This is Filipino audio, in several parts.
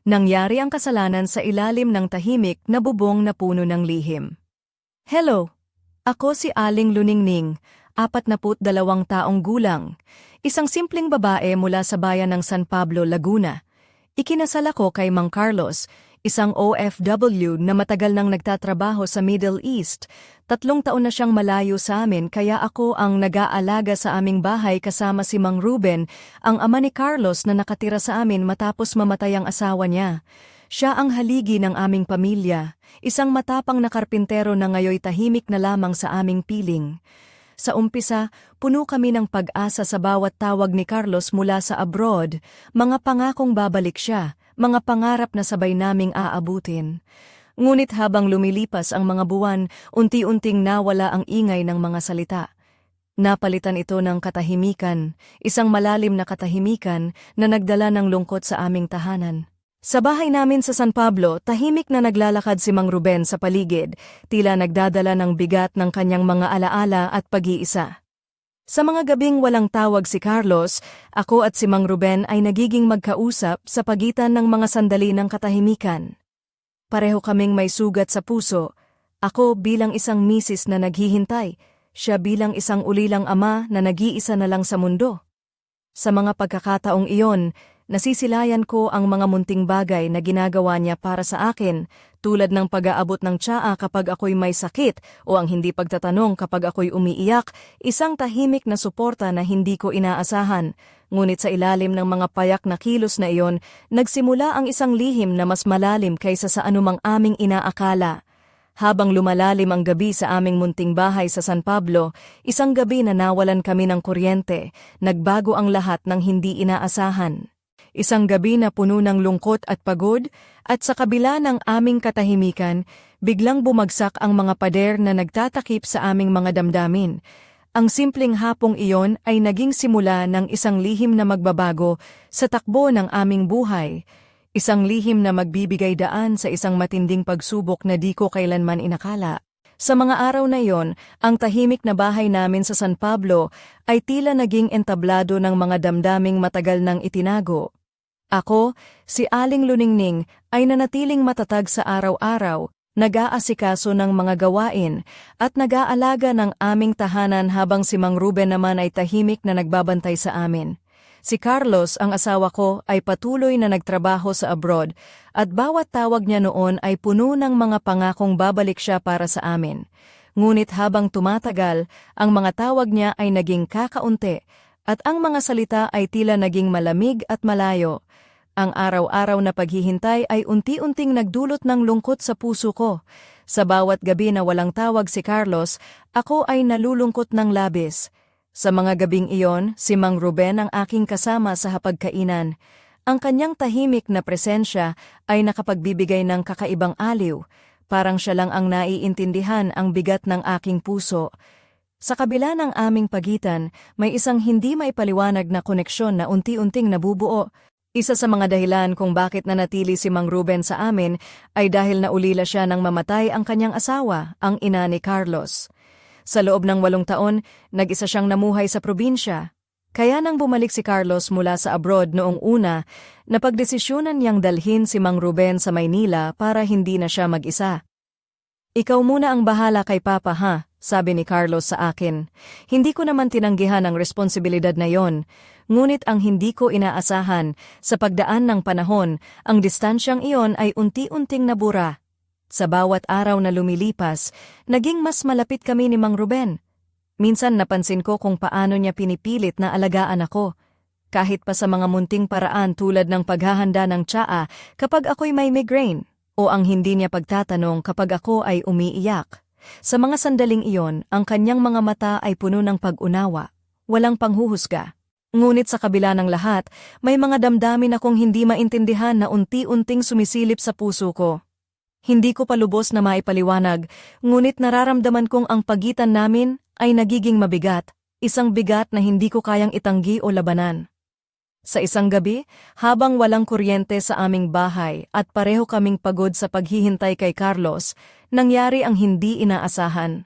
Nangyari ang kasalanan sa ilalim ng tahimik na bubong na puno ng lihim. Hello! Ako si Aling Luningning, 42 taong gulang. Isang simpleng babae mula sa bayan ng San Pablo, Laguna. Ikinasal ako kay Mang Carlos, isang OFW na matagal nang nagtatrabaho sa Middle East. 3 taon na siyang malayo sa amin kaya ako ang nag-aalaga sa aming bahay kasama si Mang Ruben, ang ama ni Carlos na nakatira sa amin matapos mamatay ang asawa niya. Siya ang haligi ng aming pamilya, isang matapang na karpintero na ngayoy tahimik na lamang sa aming piling. Sa umpisa, puno kami ng pag-asa sa bawat tawag ni Carlos mula sa abroad, mga pangakong babalik siya, mga pangarap na sabay naming aabutin. Ngunit habang lumilipas ang mga buwan, unti-unting nawala ang ingay ng mga salita. Napalitan ito ng katahimikan, isang malalim na katahimikan na nagdala ng lungkot sa aming tahanan. Sa bahay namin sa San Pablo, tahimik na naglalakad si Mang Ruben sa paligid, tila nagdadala ng bigat ng kanyang mga alaala at pag-iisa. Sa mga gabing walang tawag si Carlos, ako at si Mang Ruben ay nagiging magkausap sa pagitan ng mga sandali ng katahimikan. Pareho kaming may sugat sa puso, ako bilang isang misis na naghihintay, siya bilang isang ulilang ama na nag-iisa na lang sa mundo. Sa mga pagkakataong iyon, nasisilayan ko ang mga munting bagay na ginagawa niya para sa akin, tulad ng pag-aabot ng tsaa kapag ako'y may sakit o ang hindi pagtatanong kapag ako'y umiiyak, isang tahimik na suporta na hindi ko inaasahan. Ngunit sa ilalim ng mga payak na kilos na iyon, nagsimula ang isang lihim na mas malalim kaysa sa anumang aming inaakala. Habang lumalalim ang gabi sa aming munting bahay sa San Pablo, isang gabi na nawalan kami ng kuryente, nagbago ang lahat ng hindi inaasahan. Isang gabi na puno ng lungkot at pagod, at sa kabila ng aming katahimikan, biglang bumagsak ang mga pader na nagtatakip sa aming mga damdamin. Ang simpleng hapong iyon ay naging simula ng isang lihim na magbabago sa takbo ng aming buhay. Isang lihim na magbibigay daan sa isang matinding pagsubok na di ko kailanman inakala. Sa mga araw na iyon, ang tahimik na bahay namin sa San Pablo ay tila naging entablado ng mga damdaming matagal nang itinago. Ako, si Aling Luningning, ay nanatiling matatag sa araw-araw, nag-aasikaso ng mga gawain, at nag-aalaga ng aming tahanan habang si Mang Ruben naman ay tahimik na nagbabantay sa amin. Si Carlos, ang asawa ko, ay patuloy na nagtrabaho sa abroad, at bawat tawag niya noon ay puno ng mga pangakong babalik siya para sa amin. Ngunit habang tumatagal, ang mga tawag niya ay naging kakaunti, at ang mga salita ay tila naging malamig at malayo. Ang araw-araw na paghihintay ay unti-unting nagdulot ng lungkot sa puso ko. Sa bawat gabi na walang tawag si Carlos, ako ay nalulungkot ng labis. Sa mga gabing iyon, si Mang Ruben ang aking kasama sa hapagkainan. Ang kanyang tahimik na presensya ay nakapagbibigay ng kakaibang aliw. Parang siya lang ang naiintindihan ang bigat ng aking puso. Sa kabila ng aming pagitan, may isang hindi maipaliwanag na koneksyon na unti-unting nabubuo. Isa sa mga dahilan kung bakit nanatili si Mang Ruben sa amin ay dahil naulila siya nang mamatay ang kanyang asawa, ang ina ni Carlos. Sa loob ng 8 taon, nag-isa siyang namuhay sa probinsya. Kaya nang bumalik si Carlos mula sa abroad noong una, napagdesisyonan niyang dalhin si Mang Ruben sa Maynila para hindi na siya mag-isa. "Ikaw muna ang bahala kay Papa ha," sabi ni Carlos sa akin. Hindi ko naman tinanggihan ang responsibilidad na yon. Ngunit ang hindi ko inaasahan, sa pagdaan ng panahon, ang distansyang iyon ay unti-unting nabura. Sa bawat araw na lumilipas, naging mas malapit kami ni Mang Ruben. Minsan napansin ko kung paano niya pinipilit na alagaan ako. Kahit pa sa mga munting paraan tulad ng paghahanda ng tsaa kapag ako'y may migraine, o ang hindi niya pagtatanong kapag ako ay umiiyak. Sa mga sandaling iyon, ang kanyang mga mata ay puno ng pag-unawa, walang panghuhusga. Ngunit sa kabila ng lahat, may mga damdamin akong hindi maintindihan na unti-unting sumisilip sa puso ko. Hindi ko pa lubos na maipaliwanag, ngunit nararamdaman kong ang pagitan namin ay nagiging mabigat, isang bigat na hindi ko kayang itanggi o labanan. Sa isang gabi, habang walang kuryente sa aming bahay at pareho kaming pagod sa paghihintay kay Carlos, nangyari ang hindi inaasahan.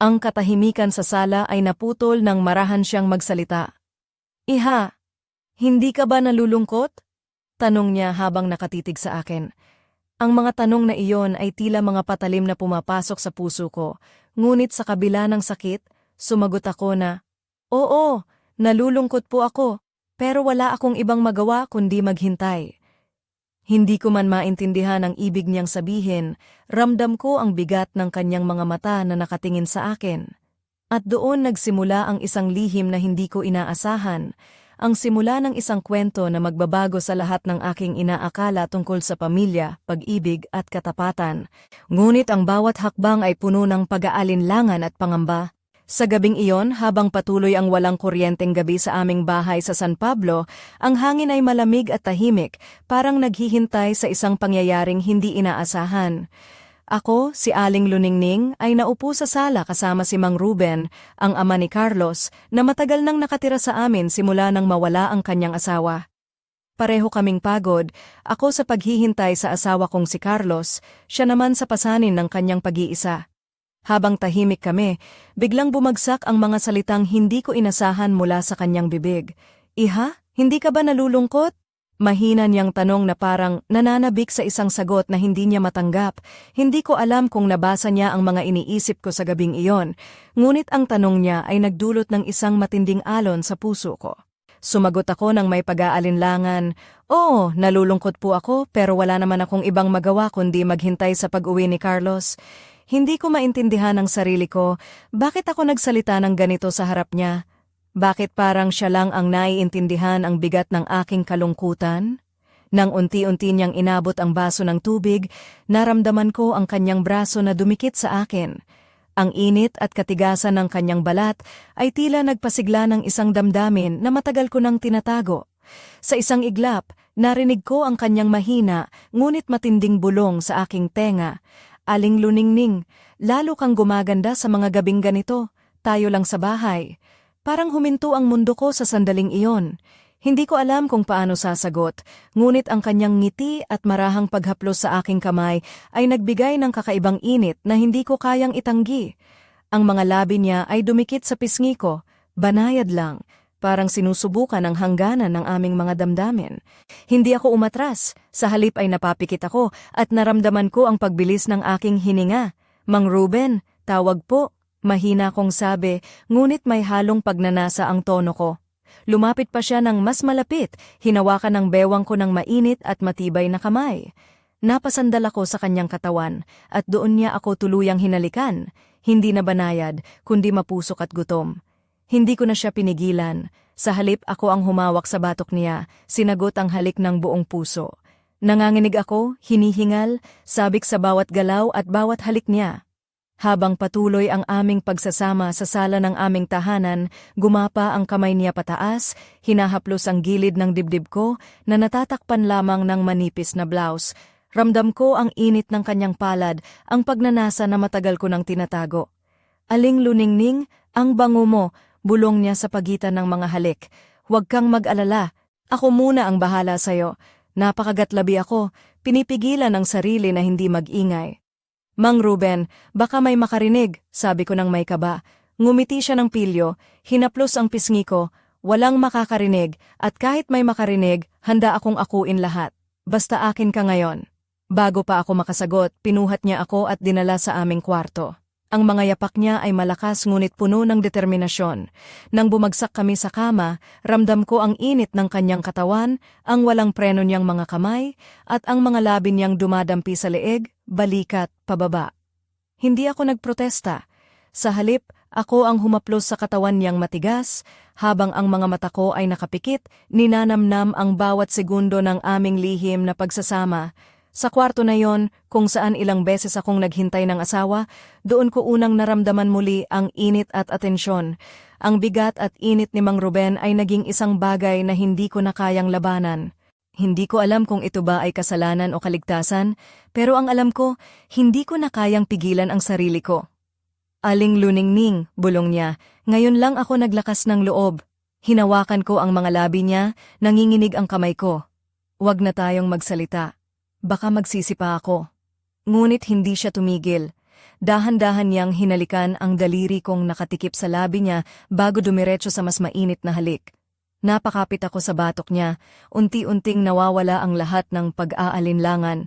Ang katahimikan sa sala ay naputol nang marahan siyang magsalita. "Iha, hindi ka ba nalulungkot?" Tanong niya habang nakatitig sa akin. Ang mga tanong na iyon ay tila mga patalim na pumapasok sa puso ko, ngunit sa kabila ng sakit, sumagot ako na, "Oo, nalulungkot po ako, pero wala akong ibang magawa kundi maghintay." Hindi ko man maintindihan ang ibig niyang sabihin, ramdam ko ang bigat ng kanyang mga mata na nakatingin sa akin. At doon nagsimula ang isang lihim na hindi ko inaasahan, ang simula ng isang kwento na magbabago sa lahat ng aking inaakala tungkol sa pamilya, pag-ibig at katapatan. Ngunit ang bawat hakbang ay puno ng pag-aalinlangan at pangamba. Sa gabing iyon, habang patuloy ang walang kuryenteng gabi sa aming bahay sa San Pablo, ang hangin ay malamig at tahimik, parang naghihintay sa isang pangyayaring hindi inaasahan. Ako, si Aling Luningning, ay naupo sa sala kasama si Mang Ruben, ang ama ni Carlos, na matagal nang nakatira sa amin simula nang mawala ang kanyang asawa. Pareho kaming pagod, ako sa paghihintay sa asawa kong si Carlos, siya naman sa pasanin ng kanyang pag-iisa. Habang tahimik kami, biglang bumagsak ang mga salitang hindi ko inasahan mula sa kanyang bibig. "Iha, hindi ka ba nalulungkot?" Mahina niyang tanong na parang nananabik sa isang sagot na hindi niya matanggap. Hindi ko alam kung nabasa niya ang mga iniisip ko sa gabing iyon, ngunit ang tanong niya ay nagdulot ng isang matinding alon sa puso ko. Sumagot ako ng may pag-aalinlangan, "Oo, nalulungkot po ako pero wala naman akong ibang magawa kundi maghintay sa pag-uwi ni Carlos." Hindi ko maintindihan ang sarili ko, bakit ako nagsalita ng ganito sa harap niya? Bakit parang siya lang ang naiintindihan ang bigat ng aking kalungkutan? Nang unti-unti niyang inabot ang baso ng tubig, naramdaman ko ang kanyang braso na dumikit sa akin. Ang init at katigasan ng kanyang balat ay tila nagpasigla ng isang damdamin na matagal ko nang tinatago. Sa isang iglap, narinig ko ang kanyang mahina ngunit matinding bulong sa aking tenga. "Aling Luningning, lalo kang gumaganda sa mga gabing ganito, tayo lang sa bahay." Parang huminto ang mundo ko sa sandaling iyon. Hindi ko alam kung paano sasagot, ngunit ang kanyang ngiti at marahang paghaplos sa aking kamay ay nagbigay ng kakaibang init na hindi ko kayang itanggi. Ang mga labi niya ay dumikit sa pisngi ko, banayad lang, parang sinusubukan ang hangganan ng aming mga damdamin. Hindi ako umatras, sa halip ay napapikit ako at naramdaman ko ang pagbilis ng aking hininga. "Mang Ruben, tawag po," mahina kong sabi, ngunit may halong pagnanasa ang tono ko. Lumapit pa siya ng mas malapit, hinawakan ng bewang ko ng mainit at matibay na kamay. Napasandal ako sa kanyang katawan at doon niya ako tuluyang hinalikan, hindi na banayad, kundi mapusok at gutom. Hindi ko na siya pinigilan. Sa halip ako ang humawak sa batok niya, sinagot ang halik ng buong puso. Nanganginig ako, hinihingal, sabik sa bawat galaw at bawat halik niya. Habang patuloy ang aming pagsasama sa sala ng aming tahanan, gumapa ang kamay niya pataas, hinahaplos ang gilid ng dibdib ko na natatakpan lamang ng manipis na blouse. Ramdam ko ang init ng kanyang palad, ang pagnanasa na matagal ko nang tinatago. "Aling Luningning, ang bango mo," bulong niya sa pagitan ng mga halik. "Huwag kang mag-alala, ako muna ang bahala sa'yo." Napakagatlabi ako, pinipigilan ang sarili na hindi mag-ingay. "Mang Ruben, baka may makarinig," sabi ko ng may kaba. Ngumiti siya ng pilyo, hinaplos ang pisngi ko, "Walang makakarinig, at kahit may makarinig, handa akong akuin lahat. Basta akin ka ngayon." Bago pa ako makasagot, pinuhat niya ako at dinala sa aming kwarto. Ang mga yapak niya ay malakas ngunit puno ng determinasyon. Nang bumagsak kami sa kama, ramdam ko ang init ng kanyang katawan, ang walang preno niyang mga kamay, at ang mga labi niyang dumadampi sa leeg, balikat, pababa. Hindi ako nagprotesta. Sa halip, ako ang humaplos sa katawan niyang matigas, habang ang mga mata ko ay nakapikit, ninanamnam ang bawat segundo ng aming lihim na pagsasama. Sa kwarto na yon, kung saan ilang beses akong naghintay ng asawa, doon ko unang naramdaman muli ang init at atensyon. Ang bigat at init ni Mang Ruben ay naging isang bagay na hindi ko na kayang labanan. Hindi ko alam kung ito ba ay kasalanan o kaligtasan, pero ang alam ko, hindi ko na kayang pigilan ang sarili ko. "Aling Luningning," bulong niya, "ngayon lang ako naglakas ng loob." Hinawakan ko ang mga labi niya, nanginginig ang kamay ko. "Huwag na tayong magsalita. Baka magsisi pa ako." Ngunit hindi siya tumigil. Dahan-dahan niyang hinalikan ang daliri kong nakatikip sa labi niya bago dumiretso sa mas mainit na halik. Napakapit ako sa batok niya, unti-unting nawawala ang lahat ng pag-aalinlangan.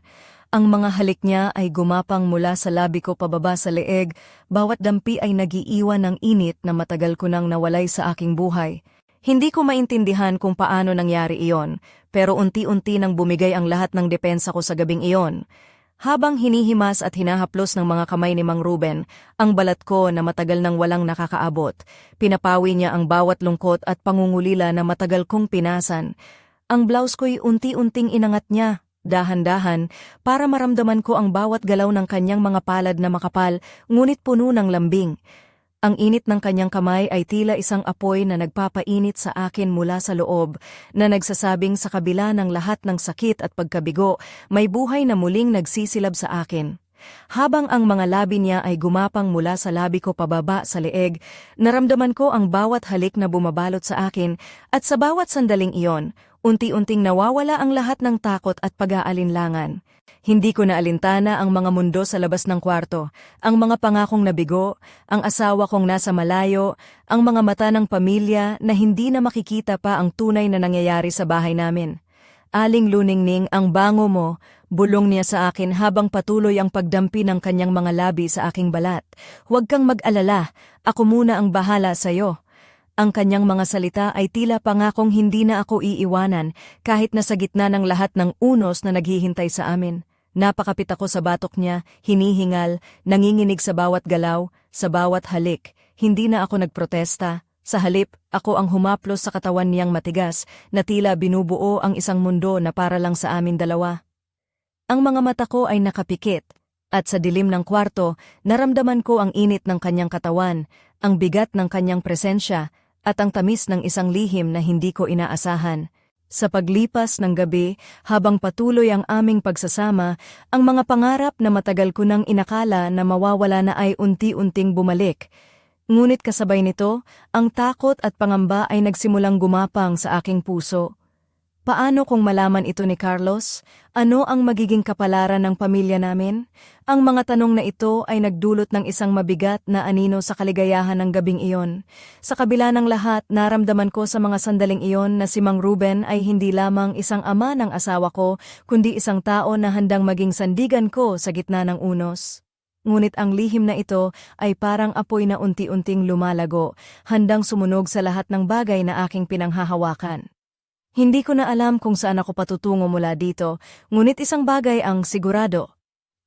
Ang mga halik niya ay gumapang mula sa labi ko pababa sa leeg, bawat dampi ay nagiiwan ng init na matagal ko nang nawalay sa aking buhay. Hindi ko maintindihan kung paano nangyari iyon, pero unti-unti nang bumigay ang lahat ng depensa ko sa gabing iyon. Habang hinihimas at hinahaplos ng mga kamay ni Mang Ruben, ang balat ko na matagal nang walang nakakaabot, pinapawi niya ang bawat lungkot at pangungulila na matagal kong pinasan. Ang blouse ko'y unti-unting inangat niya, dahan-dahan, para maramdaman ko ang bawat galaw ng kanyang mga palad na makapal, ngunit puno ng lambing. Ang init ng kanyang kamay ay tila isang apoy na nagpapainit sa akin mula sa loob, na nagsasabing sa kabila ng lahat ng sakit at pagkabigo, may buhay na muling nagsisilab sa akin. Habang ang mga labi niya ay gumapang mula sa labi ko pababa sa leeg, naramdaman ko ang bawat halik na bumabalot sa akin, at sa bawat sandaling iyon, unti-unting nawawala ang lahat ng takot at pag-aalinlangan. Hindi ko naalintana ang mga mundo sa labas ng kwarto, ang mga pangakong nabigo, ang asawa kong nasa malayo, ang mga mata ng pamilya na hindi na makikita pa ang tunay na nangyayari sa bahay namin. Aling Luningning, ang bango mo, bulong niya sa akin habang patuloy ang pagdampi ng kanyang mga labi sa aking balat. Huwag kang mag-alala, ako muna ang bahala sa'yo. Ang kanyang mga salita ay tila pangakong hindi na ako iiwanan kahit nasa gitna ng lahat ng unos na naghihintay sa amin. Napakapit ako sa batok niya, hinihingal, nanginginig sa bawat galaw, sa bawat halik. Hindi na ako nagprotesta. Sa halip, ako ang humaplos sa katawan niyang matigas, na tila binubuo ang isang mundo na para lang sa amin dalawa. Ang mga mata ko ay nakapikit, at sa dilim ng kwarto, naramdaman ko ang init ng kanyang katawan, ang bigat ng kanyang presensya, at ang tamis ng isang lihim na hindi ko inaasahan. Sa paglipas ng gabi, habang patuloy ang aming pagsasama, ang mga pangarap na matagal ko nang inakala na mawawala na ay unti-unting bumalik. Ngunit kasabay nito, ang takot at pangamba ay nagsimulang gumapang sa aking puso. Paano kung malaman ito ni Carlos? Ano ang magiging kapalaran ng pamilya namin? Ang mga tanong na ito ay nagdulot ng isang mabigat na anino sa kaligayahan ng gabing iyon. Sa kabila ng lahat, naramdaman ko sa mga sandaling iyon na si Mang Ruben ay hindi lamang isang ama ng asawa ko, kundi isang tao na handang maging sandigan ko sa gitna ng unos. Ngunit ang lihim na ito ay parang apoy na unti-unting lumalago, handang sumunog sa lahat ng bagay na aking pinanghahawakan. Hindi ko na alam kung saan ako patutungo mula dito, ngunit isang bagay ang sigurado.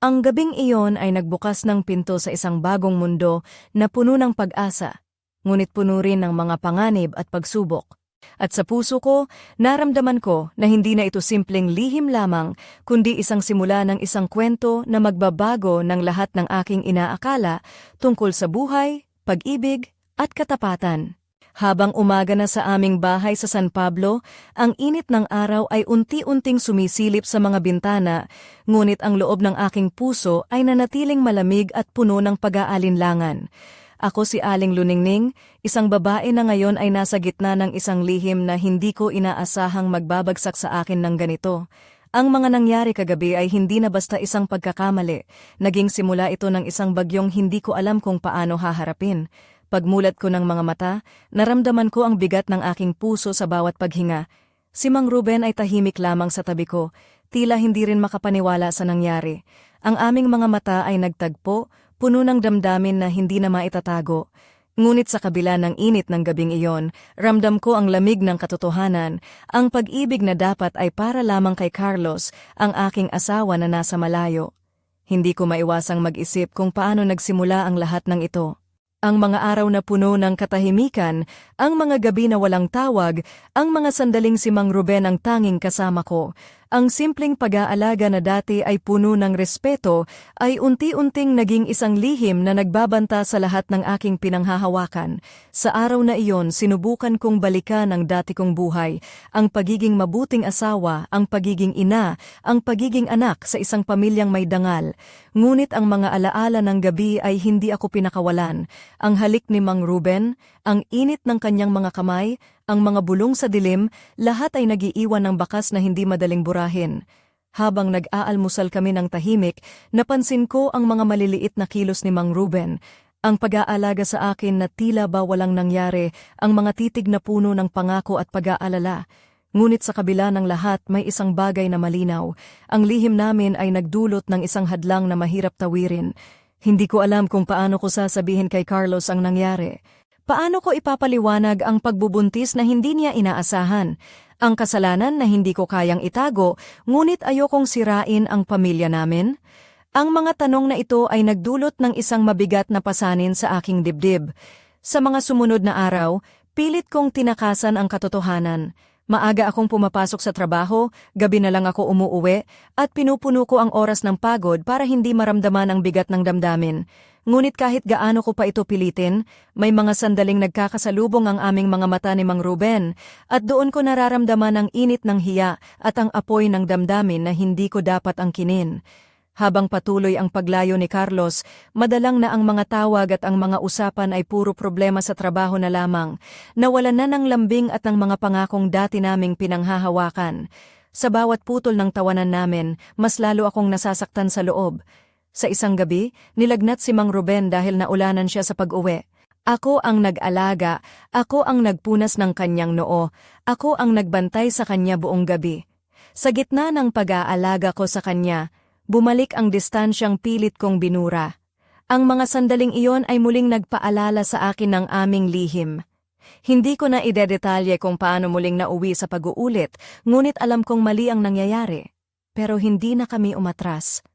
Ang gabing iyon ay nagbukas ng pinto sa isang bagong mundo na puno ng pag-asa, ngunit puno rin ng mga panganib at pagsubok. At sa puso ko, naramdaman ko na hindi na ito simpleng lihim lamang, kundi isang simula ng isang kwento na magbabago ng lahat ng aking inaakala tungkol sa buhay, pag-ibig, at katapatan. Habang umaga na sa aming bahay sa San Pablo, ang init ng araw ay unti-unting sumisilip sa mga bintana, ngunit ang loob ng aking puso ay nanatiling malamig at puno ng pag-aalinlangan. Ako si Aling Luningning, isang babae na ngayon ay nasa gitna ng isang lihim na hindi ko inaasahang magbabagsak sa akin ng ganito. Ang mga nangyari kagabi ay hindi na basta isang pagkakamali, naging simula ito ng isang bagyong hindi ko alam kung paano haharapin. Pagmulat ko ng mga mata, naramdaman ko ang bigat ng aking puso sa bawat paghinga. Si Mang Ruben ay tahimik lamang sa tabi ko, tila hindi rin makapaniwala sa nangyari. Ang aming mga mata ay nagtagpo, puno ng damdamin na hindi na maitatago. Ngunit sa kabila ng init ng gabing iyon, ramdam ko ang lamig ng katotohanan, ang pag-ibig na dapat ay para lamang kay Carlos, ang aking asawa na nasa malayo. Hindi ko maiwasang mag-isip kung paano nagsimula ang lahat ng ito. Ang mga araw na puno ng katahimikan, ang mga gabi na walang tawag, ang mga sandaling si Mang Ruben ang tanging kasama ko. Ang simpleng pag-aalaga na dati ay puno ng respeto ay unti-unting naging isang lihim na nagbabanta sa lahat ng aking pinanghahawakan. Sa araw na iyon, sinubukan kong balikan ang dati kong buhay, ang pagiging mabuting asawa, ang pagiging ina, ang pagiging anak sa isang pamilyang may dangal. Ngunit ang mga alaala ng gabi ay hindi ako pinakawalan. Ang halik ni Mang Ruben, ang init ng kanyang mga kamay, ang mga bulong sa dilim, lahat ay nagiiwan ng bakas na hindi madaling burahin. Habang nag-aalmusal kami ng tahimik, napansin ko ang mga maliliit na kilos ni Mang Ruben. Ang pag-aalaga sa akin na tila ba walang nangyari, ang mga titig na puno ng pangako at pag-aalala. Ngunit sa kabila ng lahat may isang bagay na malinaw. Ang lihim namin ay nagdulot ng isang hadlang na mahirap tawirin. Hindi ko alam kung paano ko sasabihin kay Carlos ang nangyari. Paano ko ipapaliwanag ang pagbubuntis na hindi niya inaasahan? Ang kasalanan na hindi ko kayang itago, ngunit ayokong sirain ang pamilya namin? Ang mga tanong na ito ay nagdulot ng isang mabigat na pasanin sa aking dibdib. Sa mga sumunod na araw, pilit kong tinakasan ang katotohanan. Maaga akong pumapasok sa trabaho, gabi na lang ako umuuwi, at pinupuno ko ang oras ng pagod para hindi maramdaman ang bigat ng damdamin. Ngunit kahit gaano ko pa ito pilitin, may mga sandaling nagkakasalubong ang aming mga mata ni Mang Ruben, at doon ko nararamdaman ang init ng hiya at ang apoy ng damdamin na hindi ko dapat angkinin. Habang patuloy ang paglayo ni Carlos, madalang na ang mga tawag at ang mga usapan ay puro problema sa trabaho na lamang. Nawalan na ng lambing at ng mga pangakong dati naming pinanghahawakan. Sa bawat putol ng tawanan namin, mas lalo akong nasasaktan sa loob. Sa isang gabi, nilagnat si Mang Ruben dahil naulanan siya sa pag-uwi. Ako ang nag-alaga, ako ang nagpunas ng kanyang noo, ako ang nagbantay sa kanya buong gabi. Sa gitna ng pag-aalaga ko sa kanya, bumalik ang distansyang pilit kong binura. Ang mga sandaling iyon ay muling nagpaalala sa akin ng aming lihim. Hindi ko na idedetalye kung paano muling nauwi sa pag-uulit, ngunit alam kong mali ang nangyayari. Pero hindi na kami umatras.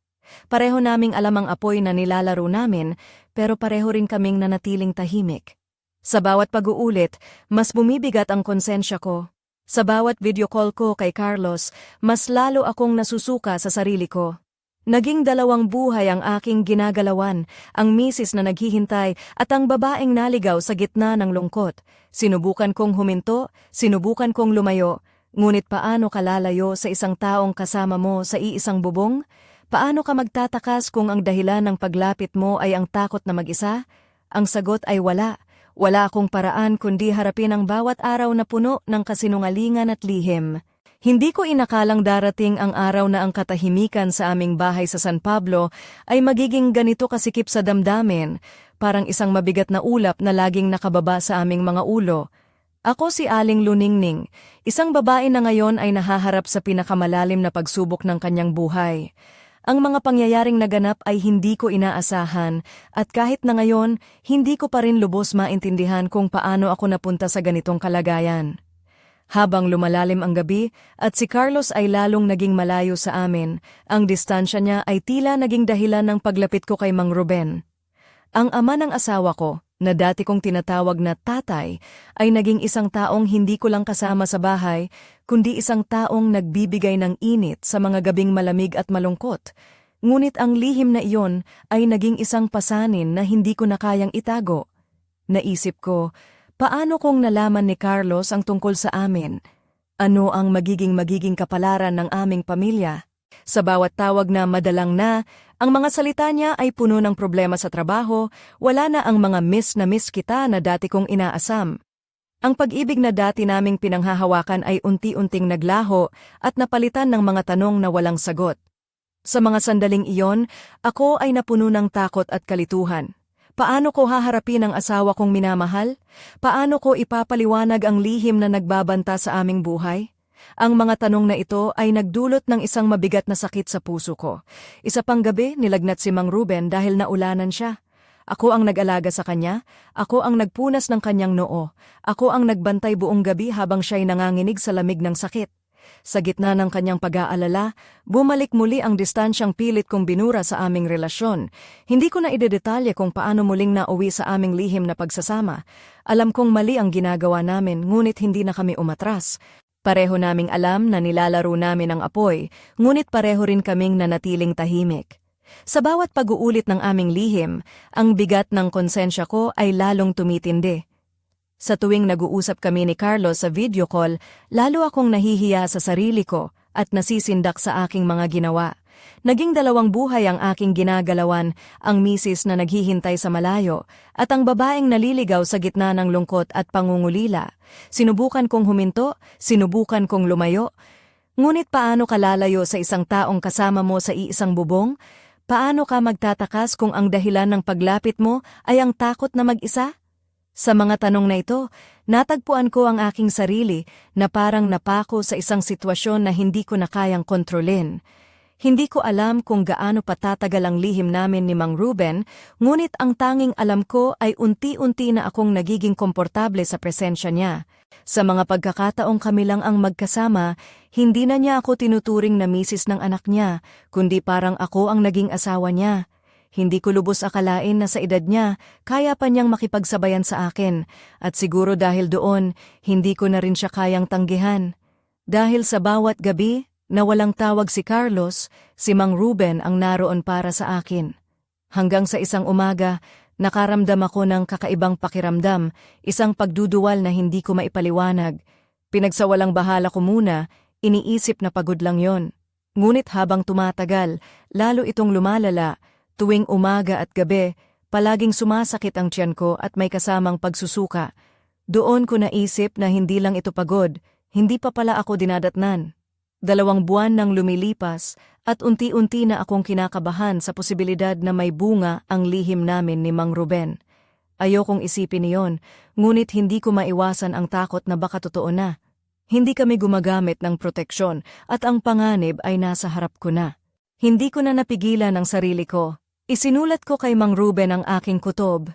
Pareho naming alam ang apoy na nilalaro namin, pero pareho rin kaming nanatiling tahimik. Sa bawat pag-uulit, mas bumibigat ang konsensya ko. Sa bawat video call ko kay Carlos, mas lalo akong nasusuka sa sarili ko. Naging dalawang buhay ang aking ginagalawan, ang misis na naghihintay at ang babaeng naligaw sa gitna ng lungkot. Sinubukan kong huminto, sinubukan kong lumayo, ngunit paano ka lalayo sa isang taong kasama mo sa iisang bubong? Paano ka magtatakas kung ang dahilan ng paglapit mo ay ang takot na mag-isa? Ang sagot ay wala. Wala akong paraan kundi harapin ang bawat araw na puno ng kasinungalingan at lihim. Hindi ko inakalang darating ang araw na ang katahimikan sa aming bahay sa San Pablo ay magiging ganito kasikip sa damdamin, parang isang mabigat na ulap na laging nakababa sa aming mga ulo. Ako si Aling Luningning, isang babae na ngayon ay nahaharap sa pinakamalalim na pagsubok ng kanyang buhay. Ang mga pangyayaring naganap ay hindi ko inaasahan at kahit na ngayon, hindi ko pa rin lubos maintindihan kung paano ako napunta sa ganitong kalagayan. Habang lumalalim ang gabi at si Carlos ay lalong naging malayo sa amin, ang distansya niya ay tila naging dahilan ng paglapit ko kay Mang Ruben. Ang ama ng asawa ko, na dati kong tinatawag na tatay, ay naging isang taong hindi ko lang kasama sa bahay, kundi isang taong nagbibigay ng init sa mga gabing malamig at malungkot. Ngunit ang lihim na iyon ay naging isang pasanin na hindi ko na kayang itago. Naisip ko, paano kung nalaman ni Carlos ang tungkol sa amin? Ano ang magiging kapalaran ng aming pamilya? Sa bawat tawag na madalang na, ang mga salita niya ay puno ng problema sa trabaho, wala na ang mga miss na miss kita na dati kong inaasam. Ang pag-ibig na dati naming pinanghahawakan ay unti-unting naglaho at napalitan ng mga tanong na walang sagot. Sa mga sandaling iyon, ako ay napuno ng takot at kalituhan. Paano ko haharapin ang asawa kong minamahal? Paano ko ipapaliwanag ang lihim na nagbabanta sa aming buhay? Ang mga tanong na ito ay nagdulot ng isang mabigat na sakit sa puso ko. Isa pang gabi, nilagnat si Mang Ruben dahil naulanan siya. Ako ang nag-alaga sa kanya, ako ang nagpunas ng kanyang noo, ako ang nagbantay buong gabi habang siya'y nanganginig sa lamig ng sakit. Sa gitna ng kanyang pag-aalala, bumalik muli ang distansyang pilit kong binura sa aming relasyon. Hindi ko na idedetalye kung paano muling nauwi sa aming lihim na pagsasama. Alam kong mali ang ginagawa namin, ngunit hindi na kami umatras. Pareho naming alam na nilalaro namin ang apoy, ngunit pareho rin kaming nanatiling tahimik. Sa bawat pag-uulit ng aming lihim, ang bigat ng konsensya ko ay lalong tumitindi. Sa tuwing nag-uusap kami ni Carlos sa video call, lalo akong nahihiya sa sarili ko at nasisindak sa aking mga ginawa. Naging dalawang buhay ang aking ginagalawan, ang misis na naghihintay sa malayo, at ang babaeng naliligaw sa gitna ng lungkot at pangungulila. Sinubukan kong huminto, sinubukan kong lumayo. Ngunit paano ka lalayo sa isang taong kasama mo sa iisang bubong? Paano ka magtatakas kung ang dahilan ng paglapit mo ay ang takot na mag-isa? Sa mga tanong na ito, natagpuan ko ang aking sarili na parang napako sa isang sitwasyon na hindi ko na kayang kontrolin. Hindi ko alam kung gaano patatagal ang lihim namin ni Mang Ruben, ngunit ang tanging alam ko ay unti-unti na akong nagiging komportable sa presensya niya. Sa mga pagkakataong kami lang ang magkasama, hindi na niya ako tinuturing na misis ng anak niya, kundi parang ako ang naging asawa niya. Hindi ko lubos akalain na sa edad niya, kaya pa niyang makipagsabayan sa akin, at siguro dahil doon, hindi ko na rin siya kayang tanggihan. Dahil sa bawat gabi, na walang tawag si Carlos, si Mang Ruben ang naroon para sa akin. Hanggang sa isang umaga, nakaramdam ako ng kakaibang pakiramdam, isang pagduduwal na hindi ko maipaliwanag. Pinagsawalang bahala ko muna, iniisip na pagod lang yon. Ngunit habang tumatagal, lalo itong lumalala, tuwing umaga at gabi, palaging sumasakit ang tiyan ko at may kasamang pagsusuka. Doon ko naisip na hindi lang ito pagod, hindi pa pala ako dinadatnan. 2 buwan nang lumilipas at unti-unti na akong kinakabahan sa posibilidad na may bunga ang lihim namin ni Mang Ruben. Ayokong isipin niyon, ngunit hindi ko maiwasan ang takot na baka totoo na. Hindi kami gumagamit ng proteksyon at ang panganib ay nasa harap ko na. Hindi ko na napigilan ang sarili ko. Isinulat ko kay Mang Ruben ang aking kutob.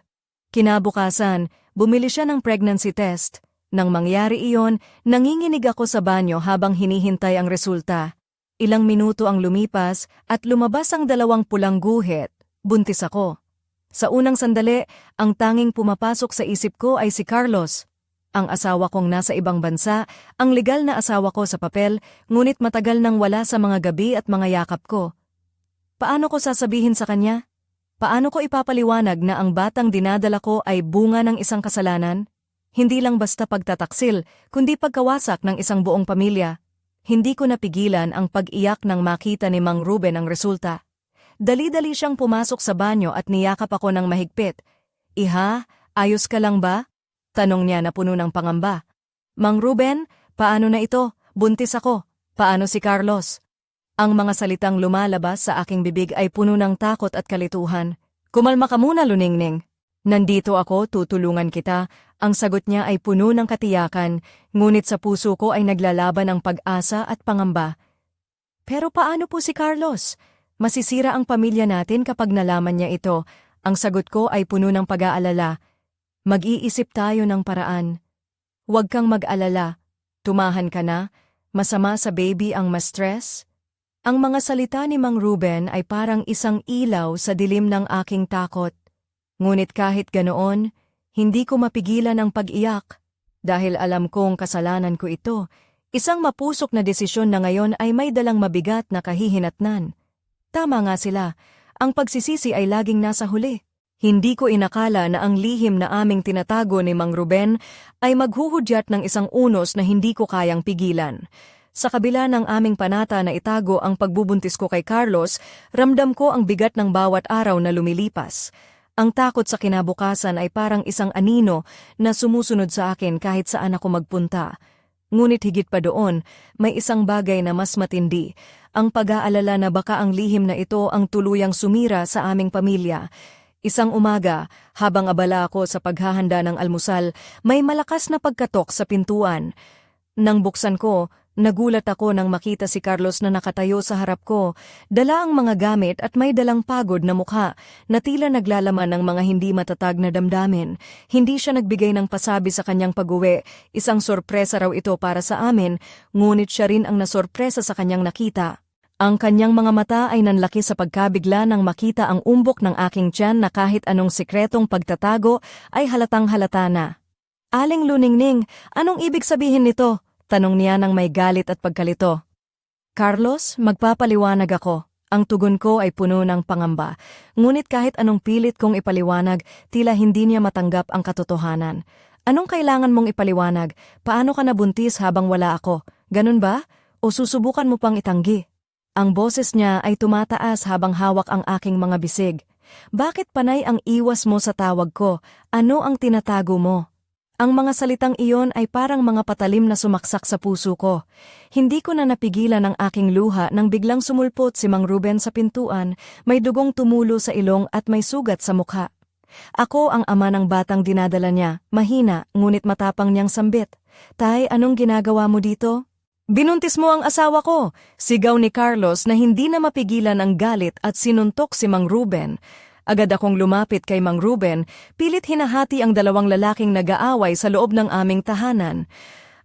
Kinabukasan, bumili siya ng pregnancy test. Nang mangyari iyon, nanginginig ako sa banyo habang hinihintay ang resulta. Ilang minuto ang lumipas at lumabas ang 2 pulang guhit. Buntis ako. Sa unang sandali, ang tanging pumapasok sa isip ko ay si Carlos. Ang asawa kong nasa ibang bansa, ang legal na asawa ko sa papel, ngunit matagal nang wala sa mga gabi at mga yakap ko. Paano ko sasabihin sa kanya? Paano ko ipapaliwanag na ang batang dinadala ko ay bunga ng isang kasalanan? Hindi lang basta pagtataksil, kundi pagkawasak ng isang buong pamilya. Hindi ko napigilan ang pag-iyak nang makita ni Mang Ruben ang resulta. Dali-dali siyang pumasok sa banyo at niyakap ako ng mahigpit. "Iha, ayos ka lang ba?" Tanong niya na puno ng pangamba. "Mang Ruben, paano na ito? Buntis ako. Paano si Carlos?" Ang mga salitang lumalabas sa aking bibig ay puno ng takot at kalituhan. "Kumalma ka muna, Luningning. Nandito ako, tutulungan kita." Ang sagot niya ay puno ng katiyakan, ngunit sa puso ko ay naglalaban ang pag-asa at pangamba. "Pero paano po si Carlos? Masisira ang pamilya natin kapag nalaman niya ito." Ang sagot ko ay puno ng pag-aalala. "Mag-iisip tayo ng paraan. Huwag kang mag-alala. Tumahan ka na. Masama sa baby ang ma-stress." Ang mga salita ni Mang Ruben ay parang isang ilaw sa dilim ng aking takot. Ngunit kahit ganoon, hindi ko mapigilan ang pag-iyak. Dahil alam kong kasalanan ko ito, isang mapusok na desisyon na ngayon ay may dalang mabigat na kahihinatnan. Tama nga sila, ang pagsisisi ay laging nasa huli. Hindi ko inakala na ang lihim na aming tinatago ni Mang Ruben ay maghuhudyat ng isang unos na hindi ko kayang pigilan. Sa kabila ng aming panata na itago ang pagbubuntis ko kay Carlos, ramdam ko ang bigat ng bawat araw na lumilipas. Ang takot sa kinabukasan ay parang isang anino na sumusunod sa akin kahit saan ako magpunta. Ngunit higit pa doon, may isang bagay na mas matindi, ang pag-aalala na baka ang lihim na ito ang tuluyang sumira sa aming pamilya. Isang umaga, habang abala ako sa paghahanda ng almusal, may malakas na pagkatok sa pintuan. Nang buksan ko, nagulat ako nang makita si Carlos na nakatayo sa harap ko, dala ang mga gamit at may dalang pagod na mukha na tila naglalaman ng mga hindi matatag na damdamin. Hindi siya nagbigay ng pasabi sa kanyang pag-uwi, isang sorpresa raw ito para sa amin, ngunit siya rin ang nasorpresa sa kanyang nakita. Ang kanyang mga mata ay nanlaki sa pagkabigla nang makita ang umbok ng aking tiyan na kahit anong sikretong pagtatago ay halatang halata na. "Aling Luningning, anong ibig sabihin nito?" Tanong niya nang may galit at pagkalito. "Carlos, magpapaliwanag ako." Ang tugon ko ay puno ng pangamba. Ngunit kahit anong pilit kong ipaliwanag, tila hindi niya matanggap ang katotohanan. "Anong kailangan mong ipaliwanag? Paano ka nabuntis habang wala ako? Ganun ba? O susubukan mo pang itanggi?" Ang boses niya ay tumataas habang hawak ang aking mga bisig. "Bakit panay ang iwas mo sa tawag ko? Ano ang tinatago mo?" Ang mga salitang iyon ay parang mga patalim na sumaksak sa puso ko. Hindi ko na napigilan ang aking luha nang biglang sumulpot si Mang Ruben sa pintuan, may dugong tumulo sa ilong at may sugat sa mukha. Ako ang ama ng batang dinadala niya, mahina, ngunit matapang niyang sambit. Tay, anong ginagawa mo dito? Binuntis mo ang asawa ko! Sigaw ni Carlos na hindi na mapigilan ang galit at sinuntok si Mang Ruben. Agad akong lumapit kay Mang Ruben, pilit hinahati ang dalawang lalaking nag-aaway sa loob ng aming tahanan.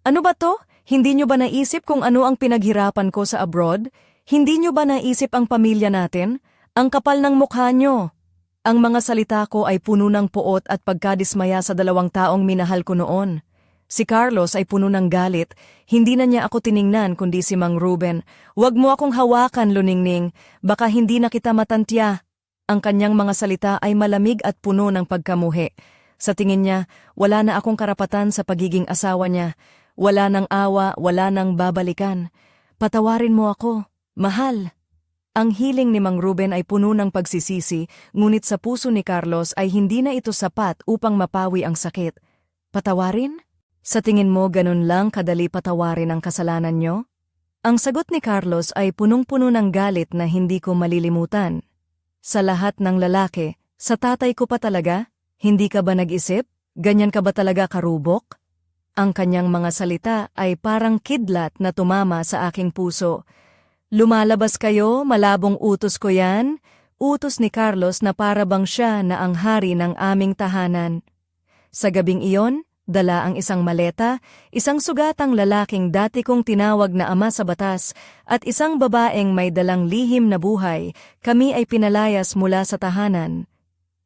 Ano ba to? Hindi nyo ba naisip kung ano ang pinaghirapan ko sa abroad? Hindi nyo ba naisip ang pamilya natin? Ang kapal ng mukha nyo! Ang mga salita ko ay puno ng puot at pagkadismaya sa dalawang taong minahal ko noon. Si Carlos ay puno ng galit, hindi na niya ako tiningnan kundi si Mang Ruben. Huwag mo akong hawakan, Luningning, baka hindi na kita matantya. Ang kanyang mga salita ay malamig at puno ng pagkamuhi. Sa tingin niya, wala na akong karapatan sa pagiging asawa niya. Wala nang awa, wala nang babalikan. Patawarin mo ako, mahal. Ang hiling ni Mang Ruben ay puno ng pagsisisi, ngunit sa puso ni Carlos ay hindi na ito sapat upang mapawi ang sakit. Patawarin? Sa tingin mo ganun lang kadali patawarin ang kasalanan niyo? Ang sagot ni Carlos ay punong-puno ng galit na hindi ko malilimutan. Sa lahat ng lalaki, sa tatay ko pa talaga? Hindi ka ba nag-isip? Ganyan ka ba talaga karubok? Ang kanyang mga salita ay parang kidlat na tumama sa aking puso. Lumalabas kayo, malabong utos ko yan? Utos ni Carlos na para bang siya na ang hari ng aming tahanan. Sa gabing iyon, dala ang isang maleta, isang sugatang lalaking dati kong tinawag na ama sa batas, at isang babaeng may dalang lihim na buhay. Kami ay pinalayas mula sa tahanan.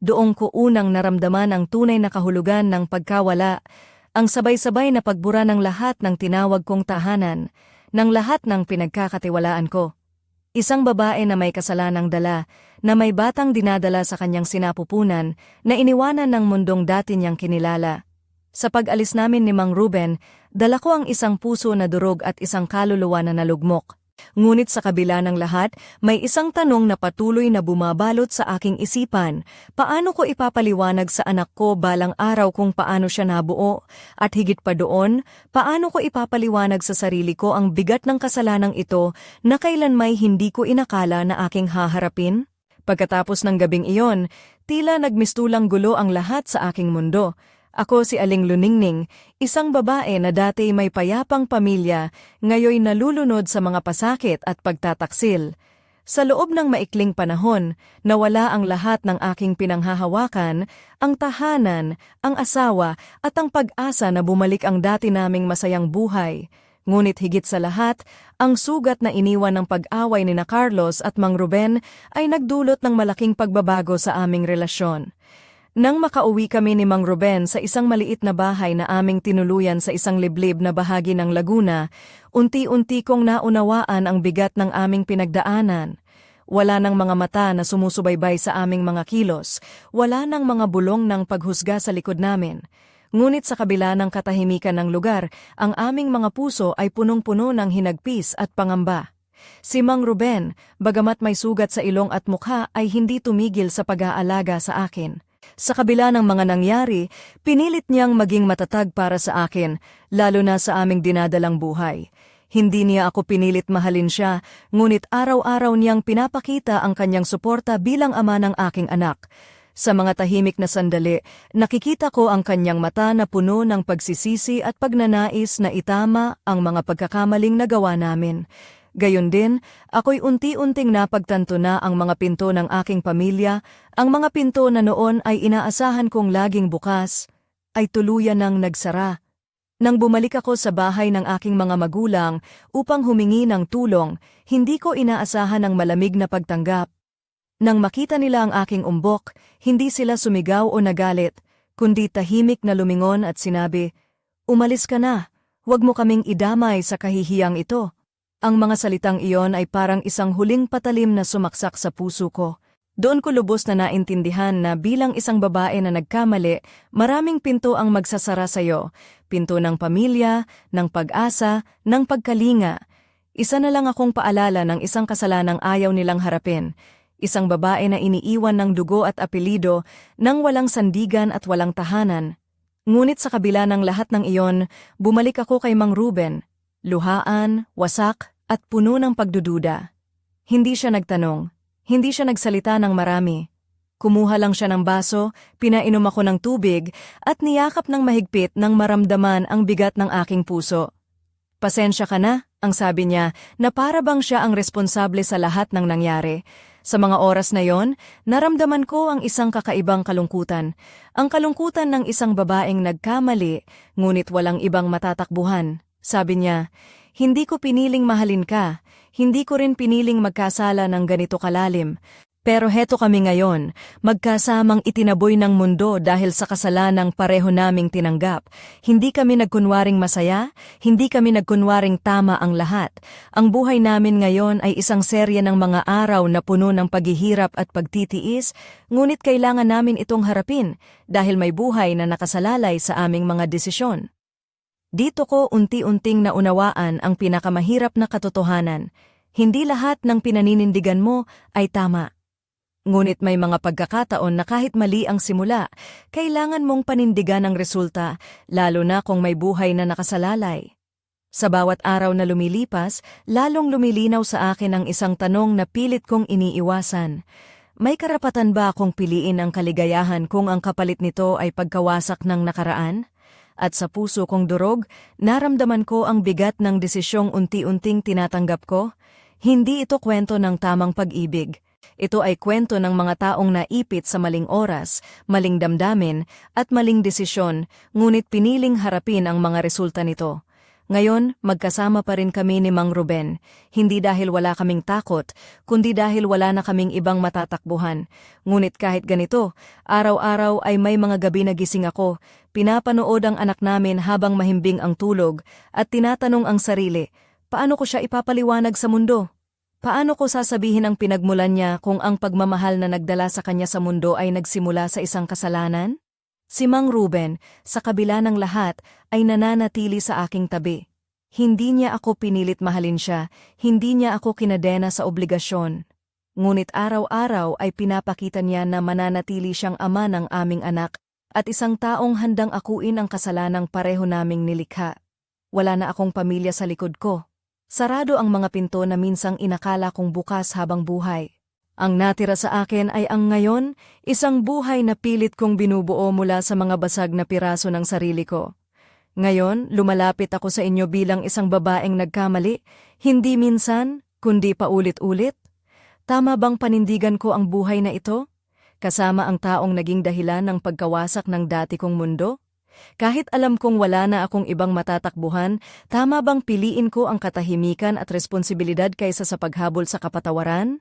Doon ko unang naramdaman ang tunay na kahulugan ng pagkawala, ang sabay-sabay na pagbura ng lahat ng tinawag kong tahanan, ng lahat ng pinagkakatiwalaan ko. Isang babae na may kasalanang dala, na may batang dinadala sa kanyang sinapupunan, na iniwanan ng mundong dati niyang kinilala. Sa pag-alis namin ni Mang Ruben, dala ko ang isang puso na durog at isang kaluluwa na nalugmok. Ngunit sa kabila ng lahat, may isang tanong na patuloy na bumabalot sa aking isipan. Paano ko ipapaliwanag sa anak ko balang araw kung paano siya nabuo? At higit pa doon, paano ko ipapaliwanag sa sarili ko ang bigat ng kasalanang ito na kailanmay hindi ko inakala na aking haharapin? Pagkatapos ng gabing iyon, tila nagmistulang gulo ang lahat sa aking mundo. Ako si Aling Luningning, isang babae na dati may payapang pamilya, ngayoy nalulunod sa mga pasakit at pagtataksil. Sa loob ng maikling panahon, nawala ang lahat ng aking pinanghahawakan, ang tahanan, ang asawa at ang pag-asa na bumalik ang dati naming masayang buhay. Ngunit higit sa lahat, ang sugat na iniwan ng pag-away ni na Carlos at Mang Ruben ay nagdulot ng malaking pagbabago sa aming relasyon. Nang makauwi kami ni Mang Ruben sa isang maliit na bahay na aming tinuluyan sa isang liblib na bahagi ng Laguna, unti-unti kong naunawaan ang bigat ng aming pinagdaanan. Wala nang mga mata na sumusubaybay sa aming mga kilos, wala nang mga bulong ng paghusga sa likod namin. Ngunit sa kabila ng katahimikan ng lugar, ang aming mga puso ay punong-puno ng hinagpis at pangamba. Si Mang Ruben, bagamat may sugat sa ilong at mukha, ay hindi tumigil sa pag-aalaga sa akin. Sa kabila ng mga nangyari, pinilit niyang maging matatag para sa akin, lalo na sa aming dinadalang buhay. Hindi niya ako pinilit mahalin siya, ngunit araw-araw niyang pinapakita ang kanyang suporta bilang ama ng aking anak. Sa mga tahimik na sandali, nakikita ko ang kanyang mata na puno ng pagsisisi at pagnanais na itama ang mga pagkakamaling nagawa namin. Gayon din, ako'y unti-unting napagtanto na ang mga pinto ng aking pamilya, ang mga pinto na noon ay inaasahan kong laging bukas, ay tuluyan ng nagsara. Nang bumalik ako sa bahay ng aking mga magulang upang humingi ng tulong, hindi ko inaasahan ang malamig na pagtanggap. Nang makita nila ang aking umbok, hindi sila sumigaw o nagalit, kundi tahimik na lumingon at sinabi, "Umalis ka na, huwag mo kaming idamay sa kahihiyang ito." Ang mga salitang iyon ay parang isang huling patalim na sumaksak sa puso ko. Doon ko lubos na naintindihan na bilang isang babae na nagkamali, maraming pinto ang magsasara sa'yo. Pinto ng pamilya, ng pag-asa, ng pagkalinga. Isa na lang akong paalala ng isang kasalanang ayaw nilang harapin. Isang babae na iniiwan ng dugo at apelido, nang walang sandigan at walang tahanan. Ngunit sa kabila ng lahat ng iyon, bumalik ako kay Mang Ruben, luhaan, wasak, at puno ng pagdududa. Hindi siya nagtanong, hindi siya nagsalita ng marami. Kumuha lang siya ng baso, pinainom ako ng tubig, at niyakap ng mahigpit nang maramdaman ang bigat ng aking puso. Pasensya ka na, ang sabi niya, na para bang siya ang responsable sa lahat ng nangyari. Sa mga oras na yon, naramdaman ko ang isang kakaibang kalungkutan. Ang kalungkutan ng isang babaeng nagkamali, ngunit walang ibang matatakbuhan. Sabi niya, hindi ko piniling mahalin ka, hindi ko rin piniling magkasala ng ganito kalalim. Pero heto kami ngayon, magkasamang itinaboy ng mundo dahil sa kasalanang pareho naming tinanggap. Hindi kami nagkunwaring masaya, hindi kami nagkunwaring tama ang lahat. Ang buhay namin ngayon ay isang serye ng mga araw na puno ng paghihirap at pagtitiis, ngunit kailangan namin itong harapin dahil may buhay na nakasalalay sa aming mga desisyon. Dito ko unti-unting naunawaan ang pinakamahirap na katotohanan. Hindi lahat ng pinaninindigan mo ay tama. Ngunit may mga pagkakataon na kahit mali ang simula, kailangan mong panindigan ang resulta, lalo na kung may buhay na nakasalalay. Sa bawat araw na lumilipas, lalong lumilinaw sa akin ang isang tanong na pilit kong iniiwasan. May karapatan ba akong piliin ang kaligayahan kung ang kapalit nito ay pagkawasak ng nakaraan? At sa puso kong durog, naramdaman ko ang bigat ng desisyong unti-unting tinatanggap ko. Hindi ito kwento ng tamang pag-ibig. Ito ay kwento ng mga taong naipit sa maling oras, maling damdamin, at maling desisyon, ngunit piniling harapin ang mga resulta nito. Ngayon, magkasama pa rin kami ni Mang Ruben, hindi dahil wala kaming takot, kundi dahil wala na kaming ibang matatakbuhan. Ngunit kahit ganito, araw-araw ay may mga gabi na gising ako, pinapanood ang anak namin habang mahimbing ang tulog, at tinatanong ang sarili, paano ko siya ipapaliwanag sa mundo? Paano ko sasabihin ang pinagmulan niya kung ang pagmamahal na nagdala sa kanya sa mundo ay nagsimula sa isang kasalanan? Si Mang Ruben, sa kabila ng lahat, ay nananatili sa aking tabi. Hindi niya ako pinilit mahalin siya, hindi niya ako kinadena sa obligasyon. Ngunit araw-araw ay pinapakita niya na mananatili siyang ama ng aming anak at isang taong handang akuin ang kasalanang pareho naming nilikha. Wala na akong pamilya sa likod ko. Sarado ang mga pinto na minsang inakala kong bukas habang buhay. Ang natira sa akin ay ang ngayon, isang buhay na pilit kong binubuo mula sa mga basag na piraso ng sarili ko. Ngayon, lumalapit ako sa inyo bilang isang babaeng nagkamali, hindi minsan, kundi paulit-ulit. Tama bang panindigan ko ang buhay na ito? Kasama ang taong naging dahilan ng pagkawasak ng dati kong mundo? Kahit alam kong wala na akong ibang matatakbuhan, tama bang piliin ko ang katahimikan at responsibilidad kaysa sa paghabol sa kapatawaran?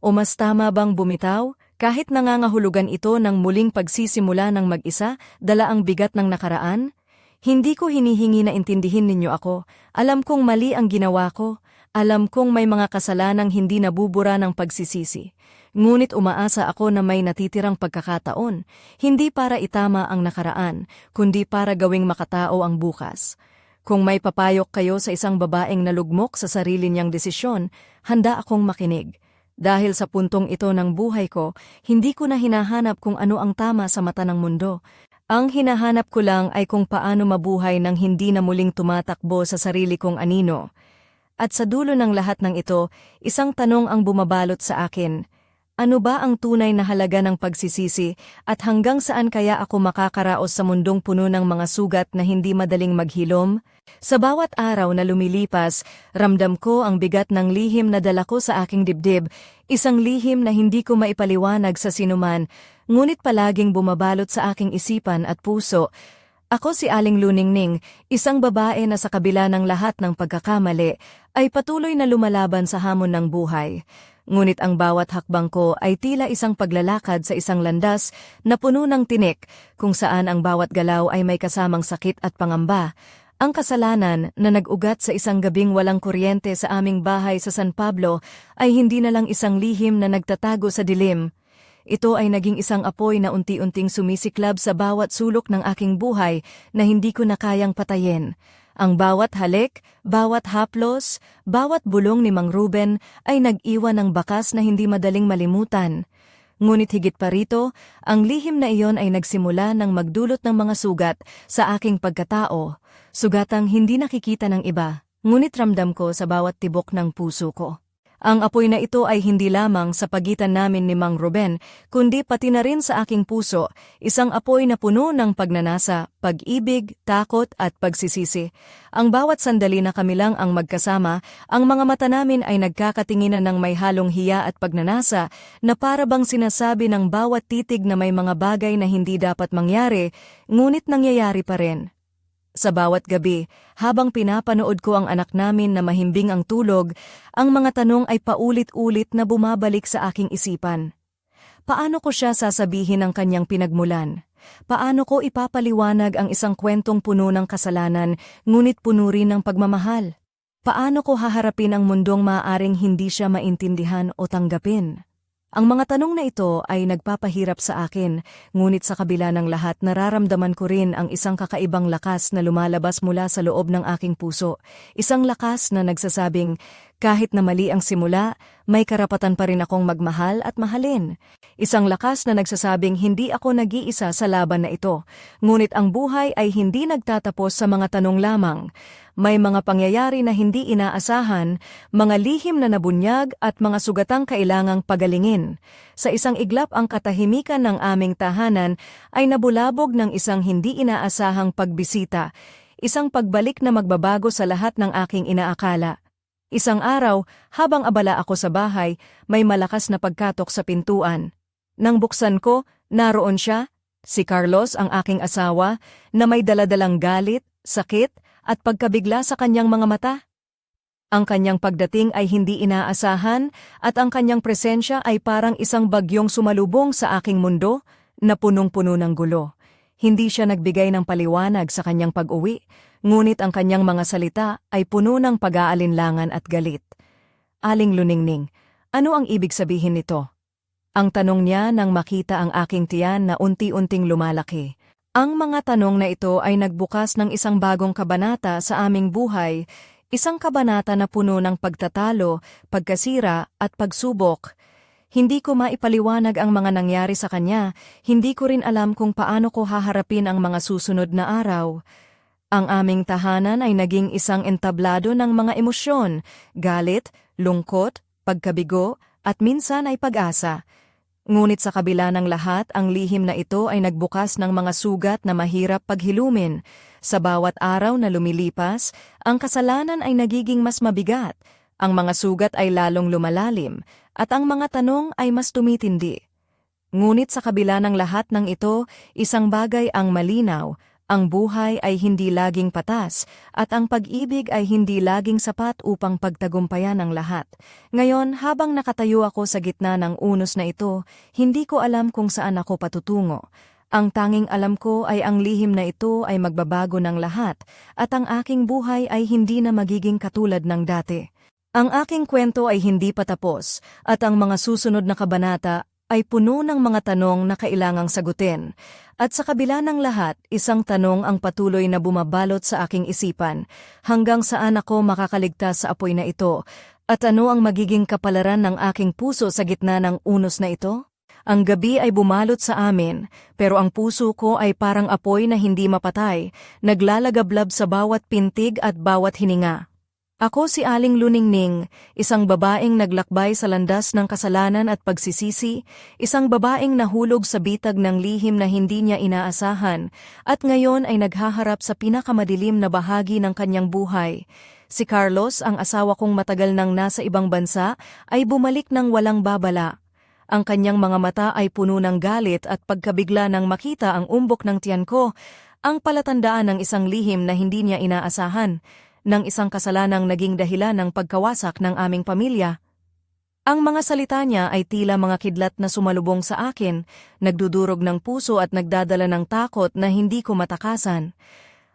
O mas tama bang bumitaw, kahit nangangahulugan ito ng muling pagsisimula ng mag-isa, dala ang bigat ng nakaraan? Hindi ko hinihingi na intindihin ninyo ako, alam kong mali ang ginawa ko, alam kong may mga kasalanang hindi nabubura ng pagsisisi. Ngunit umaasa ako na may natitirang pagkakataon, hindi para itama ang nakaraan, kundi para gawing makatao ang bukas. Kung may papayok kayo sa isang babaeng nalugmok sa sarili niyang desisyon, handa akong makinig. Dahil sa puntong ito ng buhay ko, hindi ko na hinahanap kung ano ang tama sa mata ng mundo. Ang hinahanap ko lang ay kung paano mabuhay nang hindi na muling tumatakbo sa sarili kong anino. At sa dulo ng lahat ng ito, isang tanong ang bumabalot sa akin. Ano ba ang tunay na halaga ng pagsisisi at hanggang saan kaya ako makakaraos sa mundong puno ng mga sugat na hindi madaling maghilom? Sa bawat araw na lumilipas, ramdam ko ang bigat ng lihim na dala ko sa aking dibdib, isang lihim na hindi ko maipaliwanag sa sinuman, ngunit palaging bumabalot sa aking isipan at puso. Ako si Aling Luningning, isang babae na sa kabila ng lahat ng pagkakamali, ay patuloy na lumalaban sa hamon ng buhay. Ngunit ang bawat hakbang ko ay tila isang paglalakad sa isang landas na puno ng tinik, kung saan ang bawat galaw ay may kasamang sakit at pangamba. Ang kasalanan na nag-ugat sa isang gabing walang kuryente sa aming bahay sa San Pablo ay hindi na lang isang lihim na nagtatago sa dilim. Ito ay naging isang apoy na unti-unting sumisiklab sa bawat sulok ng aking buhay na hindi ko na kayang patayin. Ang bawat halik, bawat haplos, bawat bulong ni Mang Ruben ay nag-iwan ng bakas na hindi madaling malimutan. Ngunit higit pa rito, ang lihim na iyon ay nagsimula ng magdulot ng mga sugat sa aking pagkatao, sugatang hindi nakikita ng iba, ngunit ramdam ko sa bawat tibok ng puso ko. Ang apoy na ito ay hindi lamang sa pagitan namin ni Mang Ruben, kundi pati na rin sa aking puso, isang apoy na puno ng pagnanasa, pag-ibig, takot at pagsisisi. Ang bawat sandali na kami lang ang magkasama, ang mga mata namin ay nagkakatinginan ng may halong hiya at pagnanasa na para bang sinasabi ng bawat titig na may mga bagay na hindi dapat mangyari, ngunit nangyayari pa rin. Sa bawat gabi, habang pinapanood ko ang anak namin na mahimbing ang tulog, ang mga tanong ay paulit-ulit na bumabalik sa aking isipan. Paano ko siya sasabihin ang kanyang pinagmulan? Paano ko ipapaliwanag ang isang kwentong puno ng kasalanan, ngunit puno rin ng pagmamahal? Paano ko haharapin ang mundong maaaring hindi siya maintindihan o tanggapin? Ang mga tanong na ito ay nagpapahirap sa akin, ngunit sa kabila ng lahat nararamdaman ko rin ang isang kakaibang lakas na lumalabas mula sa loob ng aking puso. Isang lakas na nagsasabing, kahit na mali ang simula, may karapatan pa rin akong magmahal at mahalin. Isang lakas na nagsasabing hindi ako nag-iisa sa laban na ito, ngunit ang buhay ay hindi nagtatapos sa mga tanong lamang. May mga pangyayari na hindi inaasahan, mga lihim na nabunyag at mga sugatang kailangang pagalingin. Sa isang iglap ang katahimikan ng aming tahanan ay nabulabog ng isang hindi inaasahang pagbisita, isang pagbalik na magbabago sa lahat ng aking inaakala. Isang araw, habang abala ako sa bahay, may malakas na pagkatok sa pintuan. Nang buksan ko, naroon siya, si Carlos ang aking asawa, na may daladalang galit, sakit, at pagkabigla sa kanyang mga mata. Ang kanyang pagdating ay hindi inaasahan at ang kanyang presensya ay parang isang bagyong sumalubong sa aking mundo na punong-puno ng gulo. Hindi siya nagbigay ng paliwanag sa kanyang pag-uwi, ngunit ang kanyang mga salita ay puno ng pag-aalinlangan at galit. Aling Luningning, ano ang ibig sabihin nito? Ang tanong niya nang makita ang aking tiyan na unti-unting lumalaki. Ang mga tanong na ito ay nagbukas ng isang bagong kabanata sa aming buhay, isang kabanata na puno ng pagtatalo, pagkasira at pagsubok. Hindi ko maipaliwanag ang mga nangyari sa kanya, hindi ko rin alam kung paano ko haharapin ang mga susunod na araw. Ang aming tahanan ay naging isang entablado ng mga emosyon, galit, lungkot, pagkabigo, at minsan ay pag-asa. Ngunit sa kabila ng lahat, ang lihim na ito ay nagbukas ng mga sugat na mahirap paghilumin. Sa bawat araw na lumilipas, ang kasalanan ay nagiging mas mabigat, ang mga sugat ay lalong lumalalim, at ang mga tanong ay mas tumitindi. Ngunit sa kabila ng lahat ng ito, isang bagay ang malinaw, ang buhay ay hindi laging patas, at ang pag-ibig ay hindi laging sapat upang pagtagumpayan ang lahat. Ngayon, habang nakatayo ako sa gitna ng unos na ito, hindi ko alam kung saan ako patutungo. Ang tanging alam ko ay ang lihim na ito ay magbabago ng lahat, at ang aking buhay ay hindi na magiging katulad ng dati. Ang aking kwento ay hindi pa tapos, at ang mga susunod na kabanata ay puno ng mga tanong na kailangang sagutin. At sa kabila ng lahat, isang tanong ang patuloy na bumabalot sa aking isipan, hanggang saan ako makakaligtas sa apoy na ito, at ano ang magiging kapalaran ng aking puso sa gitna ng unos na ito? Ang gabi ay bumalot sa amin, pero ang puso ko ay parang apoy na hindi mapatay, naglalagablab sa bawat pintig at bawat hininga. Ako si Aling Luningning, isang babaeng naglakbay sa landas ng kasalanan at pagsisisi, isang babaeng nahulog sa bitag ng lihim na hindi niya inaasahan, at ngayon ay naghaharap sa pinakamadilim na bahagi ng kanyang buhay. Si Carlos, ang asawa kong matagal nang nasa ibang bansa, ay bumalik ng walang babala. Ang kanyang mga mata ay puno ng galit at pagkabigla nang makita ang umbok ng tiyan ko, ang palatandaan ng isang lihim na hindi niya inaasahan, ng isang kasalanang naging dahilan ng pagkawasak ng aming pamilya. Ang mga salita niya ay tila mga kidlat na sumalubong sa akin, nagdudurog ng puso at nagdadala ng takot na hindi ko matakasan.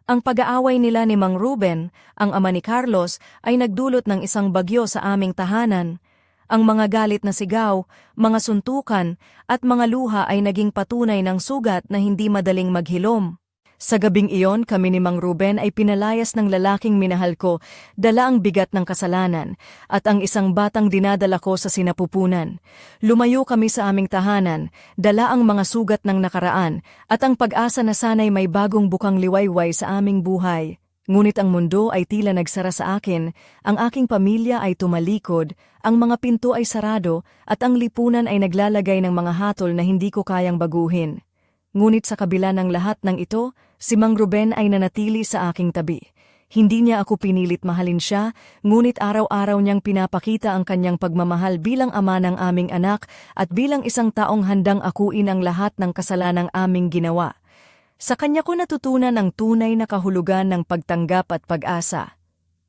Ang pag-aaway nila ni Mang Ruben, ang ama ni Carlos, ay nagdulot ng isang bagyo sa aming tahanan. Ang mga galit na sigaw, mga suntukan, at mga luha ay naging patunay ng sugat na hindi madaling maghilom. Sa gabing iyon, kami ni Mang Ruben ay pinalayas ng lalaking minahal ko, dala ang bigat ng kasalanan, at ang isang batang dinadala ko sa sinapupunan. Lumayo kami sa aming tahanan, dala ang mga sugat ng nakaraan, at ang pag-asa na sana'y may bagong bukang liwayway sa aming buhay. Ngunit ang mundo ay tila nagsara sa akin, ang aking pamilya ay tumalikod, ang mga pinto ay sarado, at ang lipunan ay naglalagay ng mga hatol na hindi ko kayang baguhin. Ngunit sa kabila ng lahat ng ito, si Mang Ruben ay nanatili sa aking tabi. Hindi niya ako pinilit mahalin siya, ngunit araw-araw niyang pinapakita ang kanyang pagmamahal bilang ama ng aming anak at bilang isang taong handang akuin ang lahat ng kasalanang aming ginawa. Sa kanya ko natutunan ang tunay na kahulugan ng pagtanggap at pag-asa.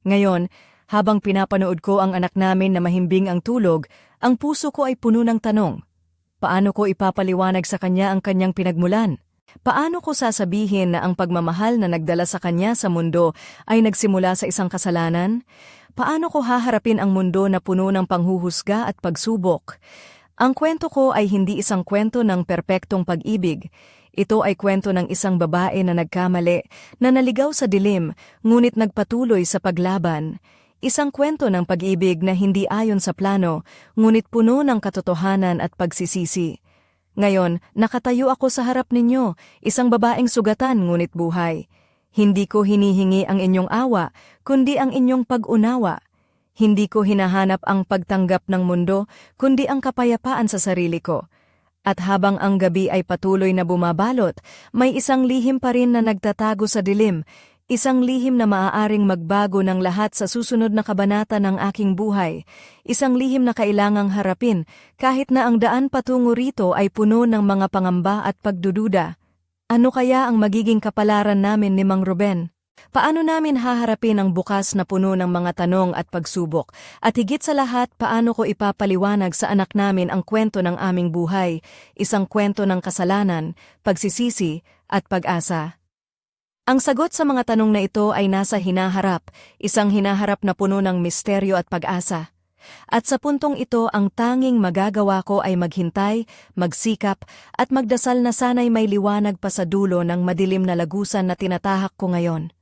Ngayon, habang pinapanood ko ang anak namin na mahimbing ang tulog, ang puso ko ay puno ng tanong. Paano ko ipapaliwanag sa kanya ang kanyang pinagmulan? Paano ko sasabihin na ang pagmamahal na nagdala sa kanya sa mundo ay nagsimula sa isang kasalanan? Paano ko haharapin ang mundo na puno ng panghuhusga at pagsubok? Ang kwento ko ay hindi isang kwento ng perpektong pag-ibig. Ito ay kwento ng isang babae na nagkamali, na naligaw sa dilim, ngunit nagpatuloy sa paglaban. Isang kwento ng pag-ibig na hindi ayon sa plano, ngunit puno ng katotohanan at pagsisisi. Ngayon, nakatayo ako sa harap ninyo, isang babaeng sugatan ngunit buhay. Hindi ko hinihingi ang inyong awa, kundi ang inyong pag-unawa. Hindi ko hinahanap ang pagtanggap ng mundo, kundi ang kapayapaan sa sarili ko. At habang ang gabi ay patuloy na bumabalot, may isang lihim pa rin na nagtatago sa dilim, isang lihim na maaaring magbago ng lahat sa susunod na kabanata ng aking buhay, isang lihim na kailangang harapin kahit na ang daan patungo rito ay puno ng mga pangamba at pagdududa. Ano kaya ang magiging kapalaran namin ni Mang Ruben? Paano namin haharapin ang bukas na puno ng mga tanong at pagsubok? At higit sa lahat, paano ko ipapaliwanag sa anak namin ang kwento ng aming buhay, isang kwento ng kasalanan, pagsisisi, at pag-asa? Ang sagot sa mga tanong na ito ay nasa hinaharap, isang hinaharap na puno ng misteryo at pag-asa. At sa puntong ito, ang tanging magagawa ko ay maghintay, magsikap, at magdasal na sana'y may liwanag pa sa dulo ng madilim na lagusan na tinatahak ko ngayon.